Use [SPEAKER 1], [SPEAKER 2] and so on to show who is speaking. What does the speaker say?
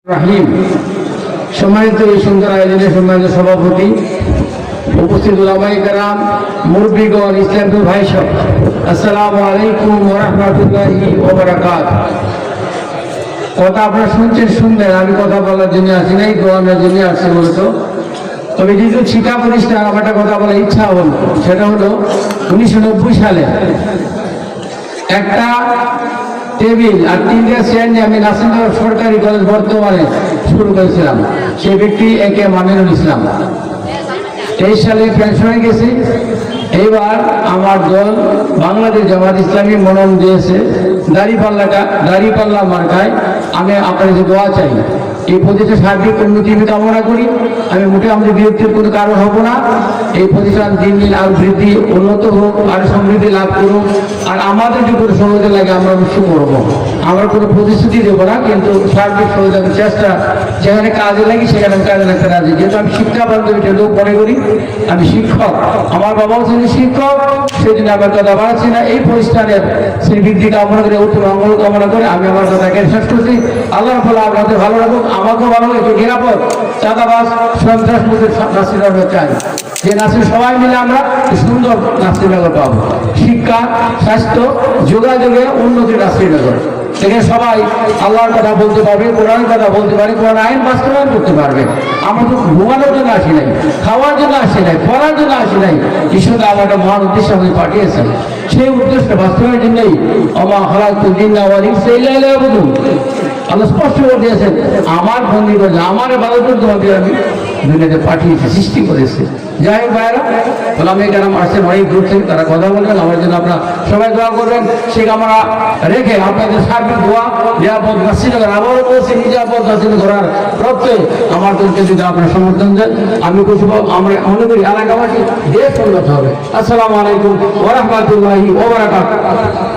[SPEAKER 1] রাহিম। সম্মানিত এই সুন্দর আয়োজনের সম্মানিত সভাপতি, উপস্থিত উলামায়ে কেরাম, মুরব্বিগণ, ইসলামী ভাই সব, আসসালামু আলাইকুম ওয়া রাহমাতুল্লাহি ওয়া বারাকাতুহু। কথা আপনারা শুনবেন, আমি কথা বলার জন্য আসি নাই, দোয়ানোর জন্য আসছি মূলত। তবে যেহেতু শিক্ষা প্রতিষ্ঠান, আমার একটা কথা বলার ইচ্ছা হল, সেটা হলো 1990 সালে একটা টেবিল আর 3টা চেয়ার নিয়ে আমি নাসিরনগর সরকারি কলেজ বর্তমানে শুরু করেছিলাম। সে ব্যক্তি একে মামিনুল ইসলাম। 23 সালে পেনশনে গেছি। এইবার আমার দল বাংলাদেশ জামাত ইসলামী মনোনয়ন দিয়েছে দাড়িপাল্লা মার্কায়। আমি আপনার যে দোয়া চাই, এই প্রতিষ্ঠান সার্বিক উন্নতি আমি কামনা করি। আমি মোটে আমাদের বিরক্তির কোনো কারণ হব না। এই প্রতিষ্ঠান দিন দিন আরো বৃদ্ধি উন্নত হোক, আর সমৃদ্ধি লাভ করুক। আর আমাদের যে কোনো সহযোগিতা লাগে আমরা অবশ্যই করবো। আমরা কোনো প্রতিশ্রুতি দেবো না, কিন্তু সার্বিক সহযোগিতার চেষ্টা যেখানে কাজে লাগি সেখানে আমি কাজে লাগতে রাজি। যেহেতু আমি শিক্ষা বান্ধবী লোক মনে করি, আমি শিক্ষক, আমার বাবাও ছিলেন শিক্ষক, সেই জন্য আমার কথা বাড়াচ্ছি না। এই প্রতিষ্ঠানের শ্রীবৃদ্ধি কামনা করে, উত্তর মঙ্গল কামনা করে আমি আমার কথাকে শেষ করছি। আল্লাহ তাআলা আপনাদের ভালো রাখুক, আমাকেও ভালো একটু নিরাপদ, চাঁদাবাজ, সন্ত্রাস মুক্ত নাসিরনগর চাই। যে নাসির সবাই মিলে আমরা সুন্দর নাসিরনগর পাবো। শিক্ষা, স্বাস্থ্য, যোগাযোগে উন্নতি নাসিরনগর। সেখানে সবাই আল্লাহর কথা বলতে পারবে, কোরআনের কথা বলতে পারবে, কোরআন আইন বাস্তবায়ন করতে পারবে। আমরা তো ঘুমানোর জন্য আসি নাই, খাওয়ার জন্য আসি নাই, পড়ার জন্য আসি নাই। ঈশ্বর আমার একটা মহান উদ্দেশ্য আমাদের পাঠিয়েছেন। সেই উদ্দেশ্যটা বাস্তবায়নের জন্যই ওমা খালাকতুল জিন্না ওয়াল ইনসা ইল্লা লিয়াবুদুন। আল্লাহ স্পষ্ট করে দিয়েছেন, আমার বন্দী করে, আমার ইবাদতের তোমাদের আমি দুনিয়াতে পাঠিয়েছি, সৃষ্টি করেছে। যাই হোক ভাইরা, ওলামায়ে কেরাম আসছেন অনেক দূর থেকে, তারা কথা বলবেন, আমার জন্য আপনারা সবাই দোয়া করবেন। সে কামনা রেখে আপনাদের সার্বিক দোয়া, নিরাপদ নাসিরনগর, আবারও বলছি, নিরাপদ নাসিরনগর করার প্রত্যয় আমার দলকে যদি আপনারা সমর্থন দেন, আমি খুশি হব। আমরা মনে করি এলাকাবাসী দেশ উন্নত হবে। আসসালামু আলাইকুম ওয়া রাহমাতুল্লাহি ওয়া বারাকাতুহু।